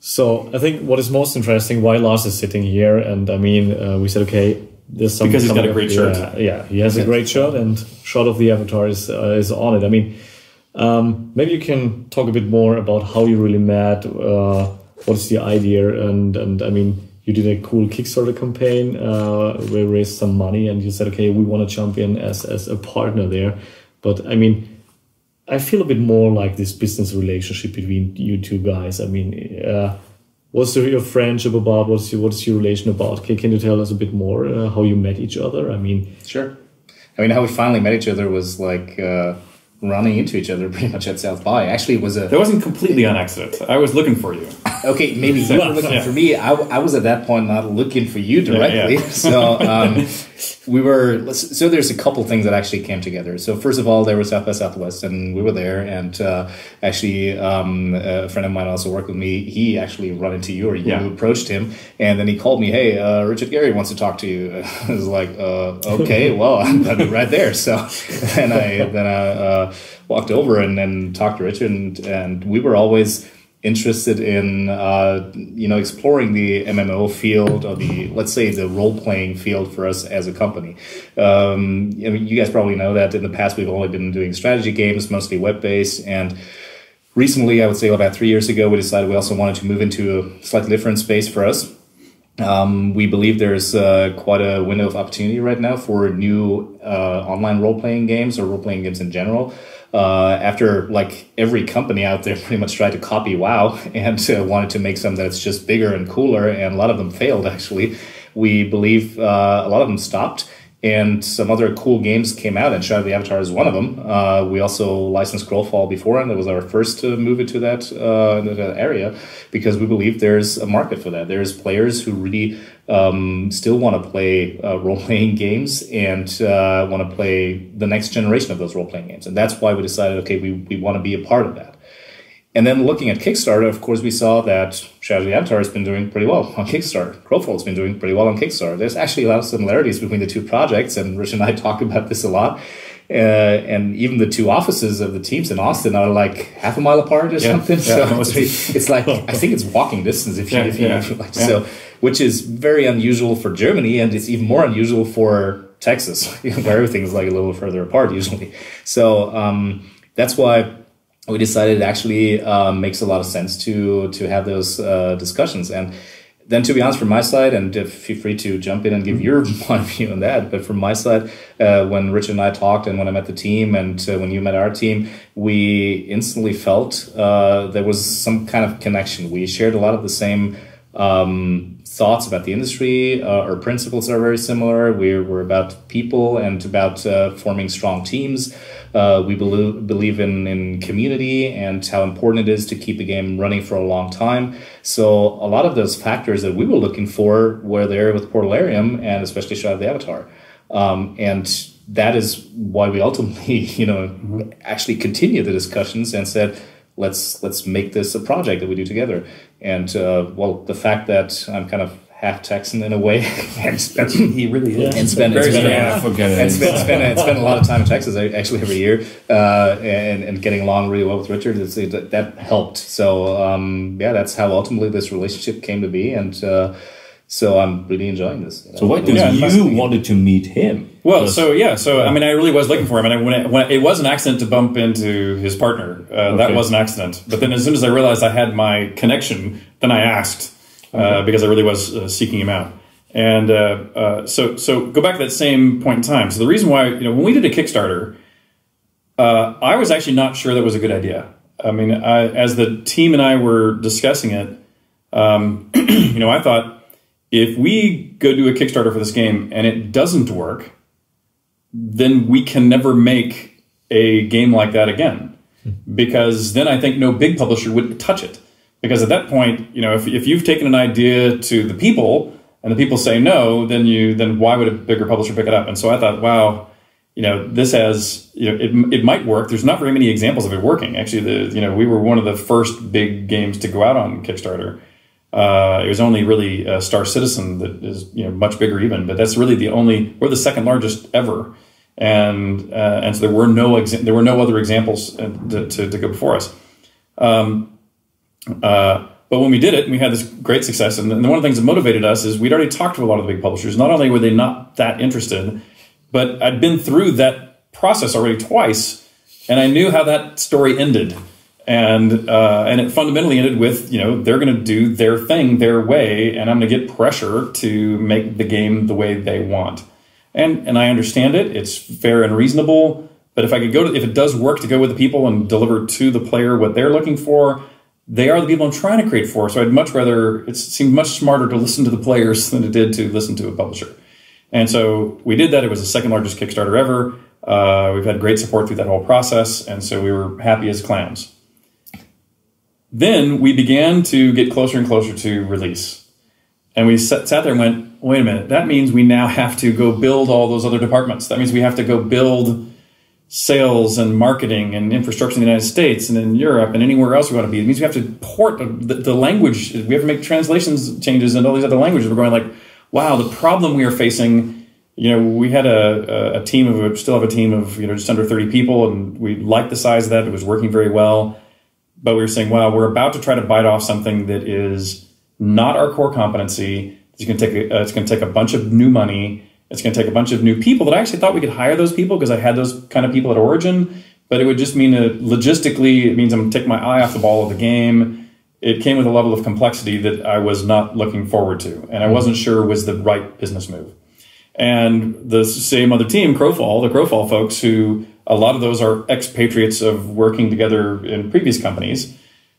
So I think what is most interesting, why Lars is sitting here, and I mean, we said, okay, there's some... Because he's got a great shirt. Yeah, he has a great shirt, and Shroud of the Avatar is on it. I mean, maybe you can talk a bit more about how you really met, what is the idea, and I mean, you did a cool Kickstarter campaign where you raised some money, and you said, okay, we want to jump in as a partner there. But I mean, I feel a bit more like this business relationship between you two guys. I mean, what's your friendship about? What is your relation about? Can you tell us a bit more how you met each other? I mean, sure. I mean, how we finally met each other was like running into each other pretty much at South by. Actually, it was a... That wasn't completely on accident. I was looking for you. Okay, maybe you were looking for me. I was at that point not looking for you directly. So we were... So there's a couple things that actually came together. So first of all, there was South by Southwest, and we were there. And actually, a friend of mine also worked with me. He actually run into you, or you approached him. And then he called me, hey, Richard Garriott wants to talk to you. I was like, okay, well, I'm right there. So then I walked over and then talked to Richard, and we were always interested in exploring the MMO field, or let's say the role-playing field for us as a company. I mean, you guys probably know that in the past we've only been doing strategy games, mostly web-based, and recently, I would say about 3 years ago, we decided we also wanted to move into a slightly different space for us. We believe there's quite a window of opportunity right now for new online role-playing games, or role-playing games in general. After like every company out there pretty much tried to copy WoW and wanted to make something that's just bigger and cooler, and a lot of them failed actually. We believe a lot of them stopped, and some other cool games came out, and Shroud of the Avatar is one of them. We also licensed Scrollfall before, and that was our first move into that area, because we believe there's a market for that. There's players who really still want to play role-playing games, and want to play the next generation of those role-playing games. And that's why we decided, okay, we want to be a part of that. And then looking at Kickstarter, of course, we saw that Shroud of the Avatar has been doing pretty well on Kickstarter. Scrollfall has been doing pretty well on Kickstarter. There's actually a lot of similarities between the two projects, and Rich and I talk about this a lot. And even the two offices of the teams in Austin are like half a mile apart or something. So it's like, I think it's walking distance if you like. So, which is very unusual for Germany, and it's even more unusual for Texas, where everything is like a little further apart usually. So that's why we decided it actually makes a lot of sense to have those discussions. And then, to be honest, from my side, and feel free to jump in and give your point of view on that, but from my side, when Richard and I talked, and when I met the team, and when you met our team, we instantly felt there was some kind of connection. We shared a lot of the same thoughts about the industry. Our principles are very similar. We're about people and about forming strong teams. We believe in community and how important it is to keep a game running for a long time. So a lot of those factors that we were looking for were there with Portalarium, and especially Shroud of the Avatar. And that is why we ultimately, actually continued the discussions and said, let's make this a project that we do together. And the fact that I'm kind of half Texan in a way, and he really is, and spend a lot of time in Texas actually every year, and getting along really well with Richard, that helped. So that's how ultimately this relationship came to be, and so I'm really enjoying this. So why did you wanted to meet him? Well, so I mean, I really was looking for him, and when it was an accident to bump into his partner. That was an accident. But then as soon as I realized I had my connection, then I asked. Because I really was seeking him out. And so go back to that same point in time. So the reason why, when we did a Kickstarter, I was actually not sure that was a good idea. I mean, as the team and I were discussing it, I thought, if we go do a Kickstarter for this game and it doesn't work, then we can never make a game like that again. Because then I think no big publisher would touch it. Because at that point, if you've taken an idea to the people and the people say no, then why would a bigger publisher pick it up? And so I thought, wow, this has, it might work. There's not very many examples of it working. Actually, we were one of the first big games to go out on Kickstarter. It was only really Star Citizen that is much bigger even, but that's really we're the second largest ever, and so there were no other examples to go before us. But when we did it, and we had this great success. And one of the things that motivated us is we'd already talked to a lot of the big publishers. Not only were they not that interested, but I'd been through that process already twice, and I knew how that story ended. And it fundamentally ended with, they're going to do their thing their way, and I'm going to get pressure to make the game the way they want. And I understand it. It's fair and reasonable. But if it does work to go with the people and deliver to the player what they're looking for, they are the people I'm trying to create for. So I'd much rather, it seemed much smarter to listen to the players than it did to listen to a publisher. And so we did that. It was the second largest Kickstarter ever. We've had great support through that whole process. And so we were happy as clams. Then we began to get closer and closer to release. And we sat there and went, wait a minute, that means we now have to go build all those other departments. That means we have to go build sales and marketing and infrastructure in the United States and in Europe and anywhere else we want to be. It means we have to port the language. We have to make translations changes in all these other languages. We're going like, wow, the problem we are facing, we had a team of, still have a team of, just under 30 people, and we liked the size of that. It was working very well. But we were saying, wow, we're about to try to bite off something that is not our core competency. It's going to take a bunch of new money. It's going to take a bunch of new people that I actually thought we could hire those people because I had those kind of people at origin. But it would just mean logistically, it means I'm going to take my eye off the ball of the game. It came with a level of complexity that I was not looking forward to. And I wasn't sure was the right business move. And the same other team, the Crowfall folks, who a lot of those are expatriates of working together in previous companies.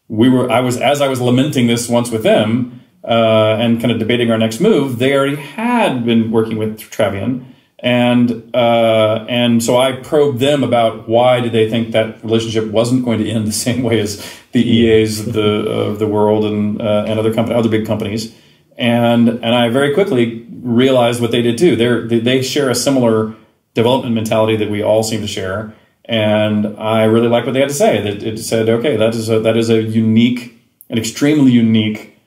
I was lamenting this once with them and kind of debating our next move. They already had been working with Travian, and so I probed them about why did they think that relationship wasn't going to end the same way as the EAs of the world and other big companies. And I very quickly realized what they did too. They share a similar development mentality that we all seem to share, and I really liked what they had to say. It said, okay, that is a unique, an extremely unique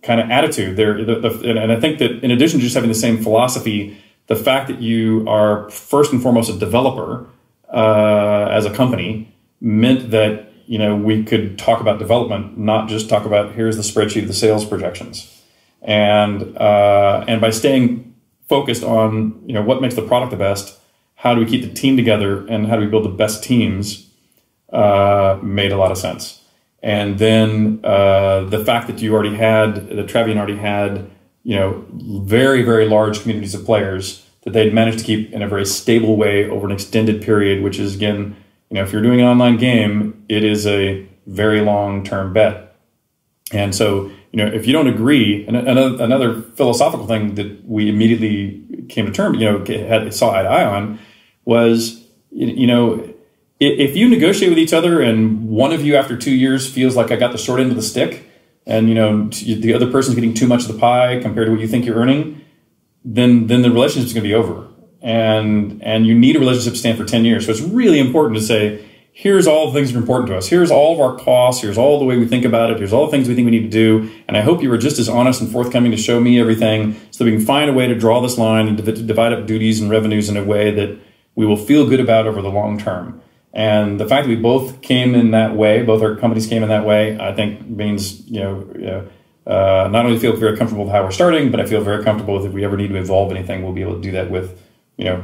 kind of attitude there. And I think that in addition to just having the same philosophy, the fact that you are first and foremost a developer as a company meant that we could talk about development, not just talk about here's the spreadsheet of the sales projections. And by staying focused on what makes the product the best, how do we keep the team together, and how do we build the best teams, made a lot of sense. And then the fact that Travian already had very, very large communities of players that they'd managed to keep in a very stable way over an extended period, which is, again, if you're doing an online game, it is a very long-term bet. And so, if you don't agree, and another philosophical thing that we immediately came to terms, saw eye to eye on, was, if you negotiate with each other and one of you after 2 years feels like I got the short end of the stick, and the other person's getting too much of the pie compared to what you think you're earning, then the relationship's going to be over. And you need a relationship to stand for 10 years. So it's really important to say, here's all the things that are important to us. Here's all of our costs. Here's all the way we think about it. Here's all the things we think we need to do. And I hope you were just as honest and forthcoming to show me everything so that we can find a way to draw this line and divide up duties and revenues in a way that we will feel good about over the long term. And the fact that we both came in that way, both our companies came in that way, I think means, not only feel very comfortable with how we're starting, but I feel very comfortable with if we ever need to evolve anything, we'll be able to do that with,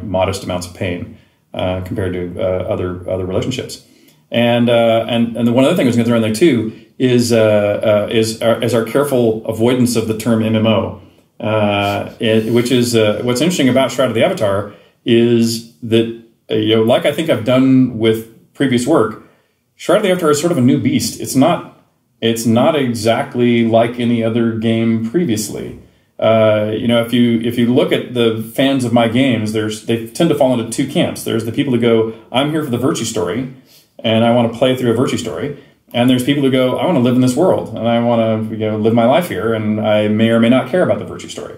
modest amounts of pain. Compared to other relationships, and one other thing I was going to throw in there too is our careful avoidance of the term MMO, which is what's interesting about Shroud of the Avatar is that like I think I've done with previous work, Shroud of the Avatar is sort of a new beast. It's not exactly like any other game previously. If you look at the fans of my games, they tend to fall into two camps. There's the people who go, I'm here for the virtue story, and I want to play through a virtue story. And there's people who go, I want to live in this world, and I want to live my life here, and I may or may not care about the virtue story.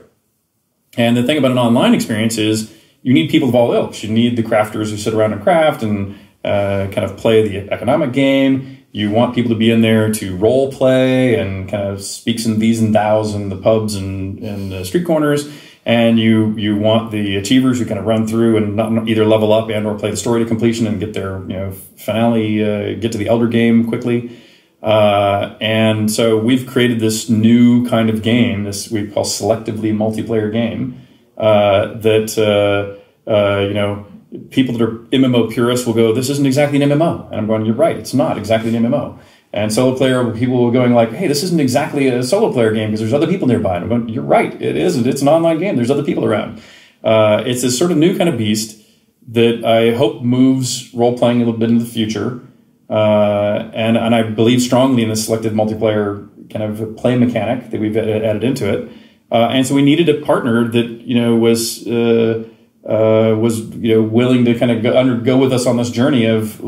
And the thing about an online experience is you need people of all ilks. You need the crafters who sit around and craft and kind of play the economic game. You want people to be in there to role play and kind of speaks and these and thous in the pubs and the street corners. And you want the achievers who kind of run through and not either level up and or play the story to completion and get their finale, get to the elder game quickly. And so we've created this new kind of game, this we call selectively multiplayer game, that people that are MMO purists will go, this isn't exactly an MMO. And I'm going, you're right, it's not exactly an MMO. And solo player people will going like, hey, this isn't exactly a solo player game because there's other people nearby. And I'm going, you're right, it isn't. It's an online game. There's other people around. It's this sort of new kind of beast that I hope moves role-playing a little bit into the future. And I believe strongly in the selected multiplayer kind of play mechanic that we've added into it. And so we needed a partner that, was willing to kind of go with us on this journey of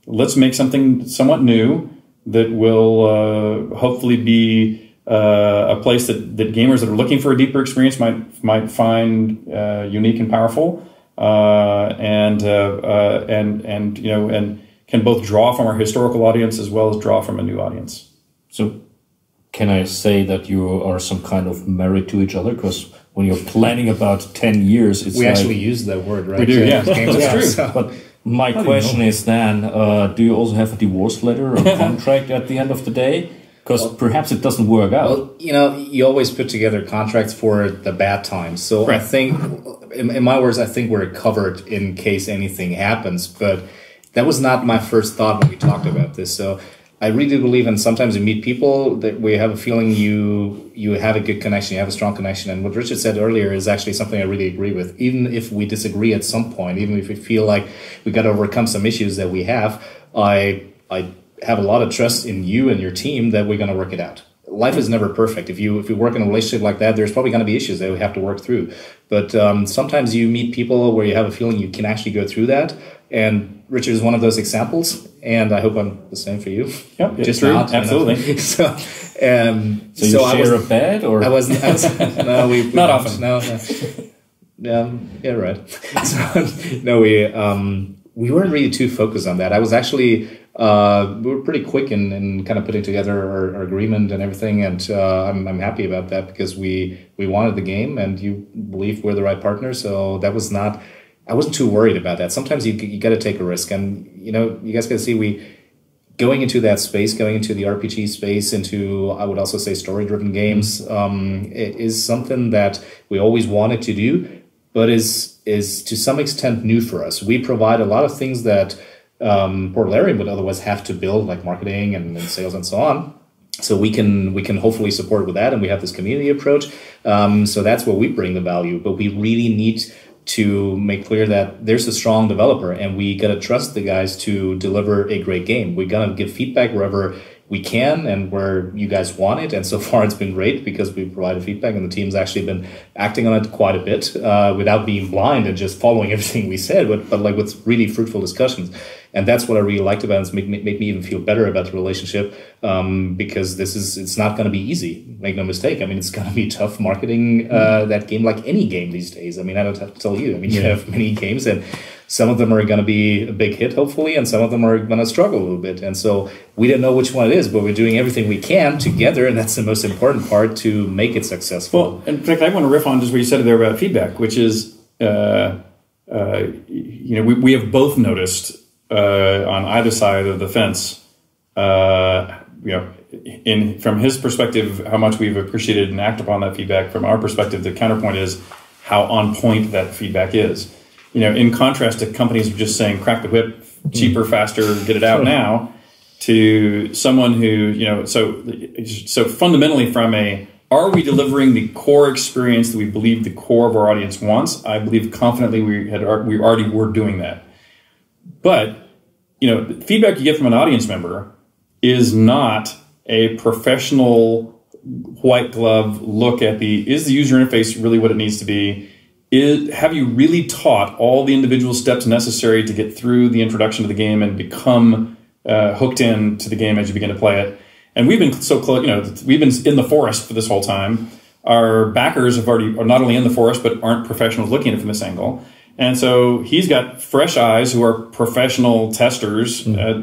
let's make something somewhat new that will hopefully be a place that gamers that are looking for a deeper experience might find unique and powerful, and can both draw from our historical audience as well as draw from a new audience. So, can I say that you are some kind of married to each other? Because when you're planning about 10 years, it's actually use that word, right? We do, yeah. That's true. So. But my question is then, do you also have a divorce letter or contract at the end of the day? Because perhaps it doesn't work out. Well, you always put together contracts for the bad times. So right. I think, in my words, I think we're covered in case anything happens. But that was not my first thought when we talked about this. So I really believe, and sometimes you meet people that we have a feeling you have a good connection, you have a strong connection. And what Richard said earlier is actually something I really agree with. Even if we disagree at some point, even if we feel like we got to overcome some issues that we have, I have a lot of trust in you and your team that we're going to work it out. Life is never perfect. If you work in a relationship like that, there's probably going to be issues that we have to work through. But sometimes you meet people where you have a feeling you can actually go through that. And Richard is one of those examples, and I hope I'm the same for you. Yep, just true. not, Absolutely. So you share a bed, or I wasn't. No, we not often. No. Yeah, right. So, no, we weren't really too focused on that. I was actually we were pretty quick in kind of putting together our agreement and everything, and I'm happy about that because we wanted the game, and you believe we're the right partner, so that was not. I wasn't too worried about that. Sometimes you got to take a risk, and you guys got to see going into that space, going into the RPG space, into I would also say story-driven games, it is something that we always wanted to do, but is to some extent new for us. We provide a lot of things that Portalarium would otherwise have to build, like marketing and sales and so on. So we can hopefully support with that, and we have this community approach. So that's where we bring the value, but we really need to make clear that there's a strong developer, and we got to trust the guys to deliver a great game. We got to give feedback wherever we can and where you guys want it. And so far it's been great because we provided feedback, and the team's actually been acting on it quite a bit without being blind and just following everything we said, but like with really fruitful discussions. And that's what I really liked about it. It's make me even feel better about the relationship because it's not going to be easy. Make no mistake. I mean, it's going to be tough marketing that game like any game these days. I mean, I don't have to tell you. I mean, you have many games, and some of them are going to be a big hit, hopefully, and some of them are going to struggle a little bit. And so we don't know which one it is, but we're doing everything we can together, and that's the most important part to make it successful. Well, in fact, I want to riff on just what you said there about feedback, which is, we have both noticed on either side of the fence, from his perspective, how much we've appreciated and acted upon that feedback. From our perspective, the counterpoint is how on point that feedback is. In contrast to companies just saying, crack the whip, cheaper, faster, get it out now, to someone who, so fundamentally from are we delivering the core experience that we believe the core of our audience wants? I believe confidently we already were doing that. But, the feedback you get from an audience member is not a professional white glove look at is the user interface really what it needs to be? Have you really taught all the individual steps necessary to get through the introduction to the game and become hooked into the game as you begin to play it? And we've been so close, we've been in the forest for this whole time. Our backers are not only in the forest, but aren't professionals looking at it from this angle. And so he's got fresh eyes who are professional testers and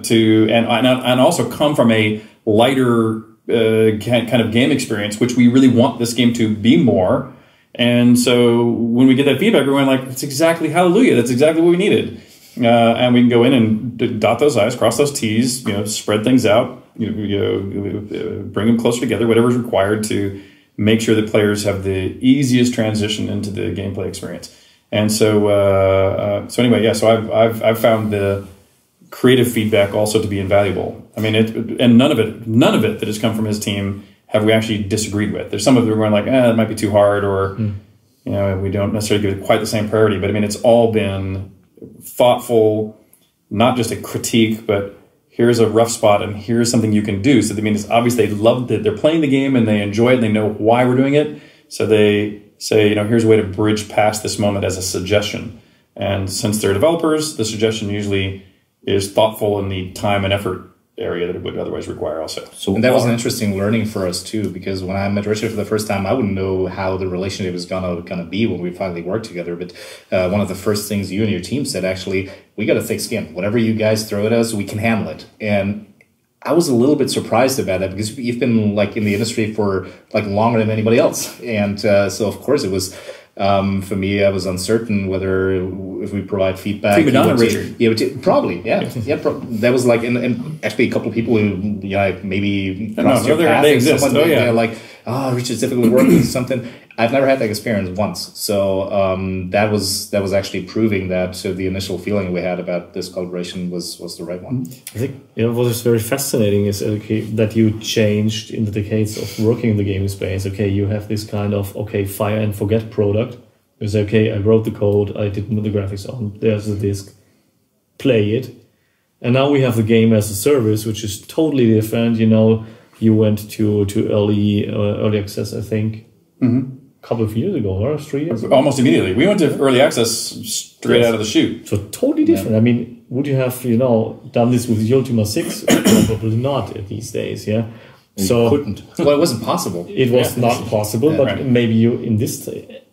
also come from a lighter kind of game experience, which we really want this game to be more. And so when we get that feedback, we're going like, that's exactly, hallelujah, that's exactly what we needed. and we can go in and dot those I's, cross those T's, spread things out, bring them closer together, whatever is required to make sure that players have the easiest transition into the gameplay experience. And so I've found the creative feedback also to be invaluable. I mean, and none of it that has come from his team have we actually disagreed with. There's some of them where we're like, it might be too hard, or we don't necessarily give it quite the same priority. But I mean, it's all been thoughtful, not just a critique, but here's a rough spot and here's something you can do. So I mean, it's obvious they love that they're playing the game and they enjoy it and they know why we're doing it. So they say, here's a way to bridge past this moment as a suggestion. And since they're developers, the suggestion usually is thoughtful in the time and effort area that it would otherwise require also. And that was an interesting learning for us too, because when I met Richard for the first time, I wouldn't know how the relationship was gonna be when we finally worked together. But one of the first things you and your team said, actually, we got a thick skin. Whatever you guys throw at us, we can handle it. And I was a little bit surprised about that, because you've been in the industry for longer than anybody else. And so of course it was, for me, I was uncertain whether if we provide feedback. Richard. Yeah, probably. Yeah. That was and actually a couple of people who maybe crossed your path. They exist. Richard's difficult to work with something. I've never had that experience once. So that was actually proving that the initial feeling we had about this collaboration was the right one. I think what is very fascinating is that you changed in the decades of working in the gaming space. You have this kind of fire and forget product. You say, I wrote the code, I did the graphics on, there's the disk, play it. And now we have the game as a service, which is totally different. You went to early access, I think. Mm-hmm. Couple of years ago, or 3 years ago? Almost immediately. We went to early access straight out of the chute. So totally different. Yeah. I mean, would you have, done this with Ultima 6? Probably not these days, yeah? So couldn't. Well, it wasn't possible. It was not possible, but maybe you, in this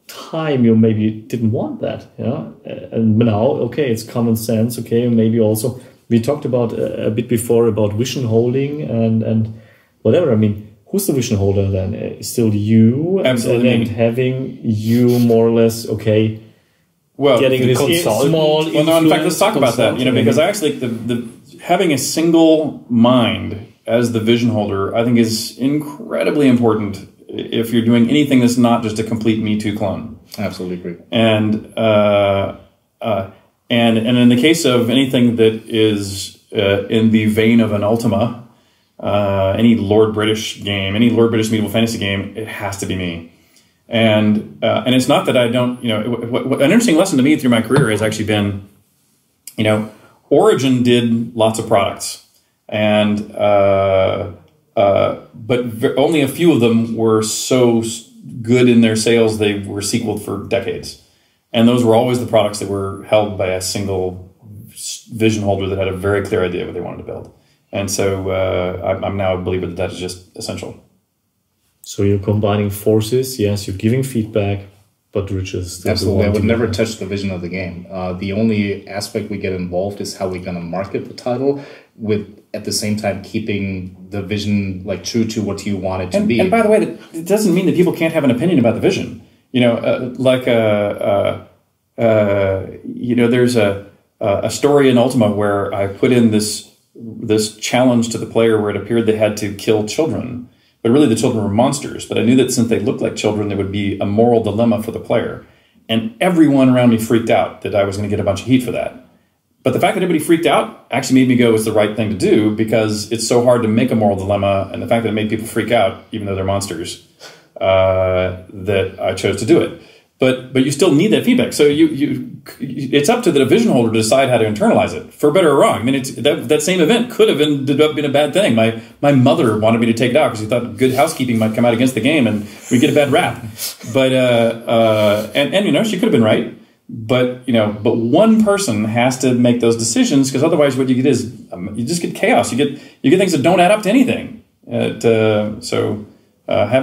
time, you maybe didn't want that, yeah? And now, it's common sense, maybe also, we talked about a bit before about vision holding and whatever. I mean, who's the vision holder then? Still you? Absolutely. And having you more or less, getting this small in fact, let's talk about that, because I actually, the having a single mind as the vision holder, I think is incredibly important if you're doing anything that's not just a complete Me Too clone. Absolutely agree. And in the case of anything that is in the vein of an Ultima, any Lord British game, any Lord British medieval fantasy game, it has to be me. And it's not that I don't, an interesting lesson to me through my career has actually been, Origin did lots of products, and but only a few of them were so good in their sales they were sequeled for decades, and those were always the products that were held by a single vision holder that had a very clear idea of what they wanted to build. And so I'm now a believer that is just essential. So you're combining forces. Yes, you're giving feedback, but Richard's absolutely. I would never touch the vision of the game. The only aspect we get involved is how we're going to market the title, with at the same time keeping the vision true to what you want it to be. And by the way, it doesn't mean that people can't have an opinion about the vision. There's a story in Ultima where I put in this challenge to the player where it appeared they had to kill children, but really the children were monsters. But I knew that since they looked like children, there would be a moral dilemma for the player. And everyone around me freaked out that I was going to get a bunch of heat for that. But the fact that everybody freaked out actually made me go, it's the right thing to do, because it's so hard to make a moral dilemma. And the fact that it made people freak out, even though they're monsters, that I chose to do it. But you still need that feedback. So it's up to the vision holder to decide how to internalize it, for better or wrong. I mean, that same event could have ended up being a bad thing. My mother wanted me to take it out because she thought good housekeeping might come out against the game and we'd get a bad rap. But she could have been right. But one person has to make those decisions, because otherwise what you get is you just get chaos. You get things that don't add up to anything. Having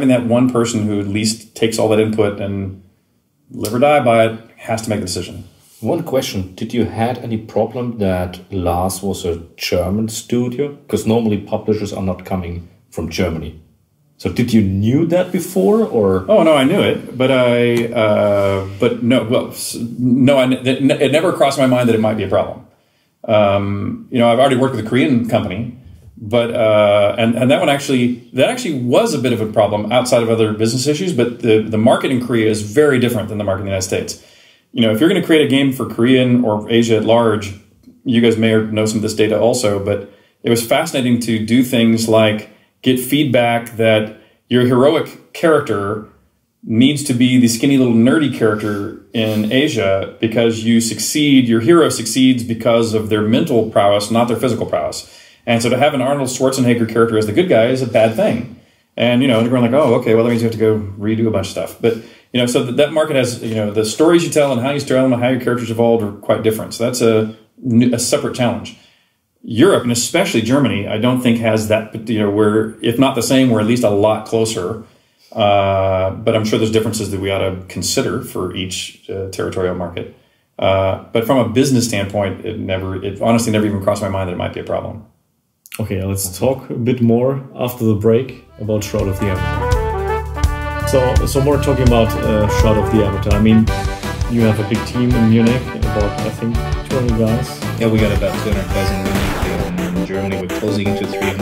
that one person who at least takes all that input and live or die by it has to make the decision. One question. Did you had any problem that Lars was a German studio? Because normally publishers are not coming from Germany. So did you knew that before, or? Oh, no, I knew it, but it never crossed my mind that it might be a problem. You know, I've already worked with a Korean company, but and that actually was a bit of a problem outside of other business issues. But the market in Korea is very different than the market in the United States. You know, if you're going to create a game for Korean or Asia at large, you guys may know some of this data also, but it was fascinating to do things like get feedback that your heroic character needs to be the skinny little nerdy character in Asia because your hero succeeds because of their mental prowess, not their physical prowess. And so to have an Arnold Schwarzenegger character as the good guy is a bad thing. And, you know, they're going like, oh, okay, well, that means you have to go redo a bunch of stuff. But, you know, so that market has, you know, the stories you tell and how you tell them and how your characters evolved are quite different. So that's a separate challenge. Europe, and especially Germany, I don't think has that, you know, we're, if not the same, we're at least a lot closer. But I'm sure there's differences that we ought to consider for each territorial market. But from a business standpoint, it honestly never even crossed my mind that it might be a problem. Okay, let's talk a bit more after the break about Shroud of the Avatar. So more talking about Shroud of the Avatar. I mean, you have a big team in Munich, about, I think, 200 guys. Yeah, we got about 200 guys in Munich. In Germany, we're closing into 300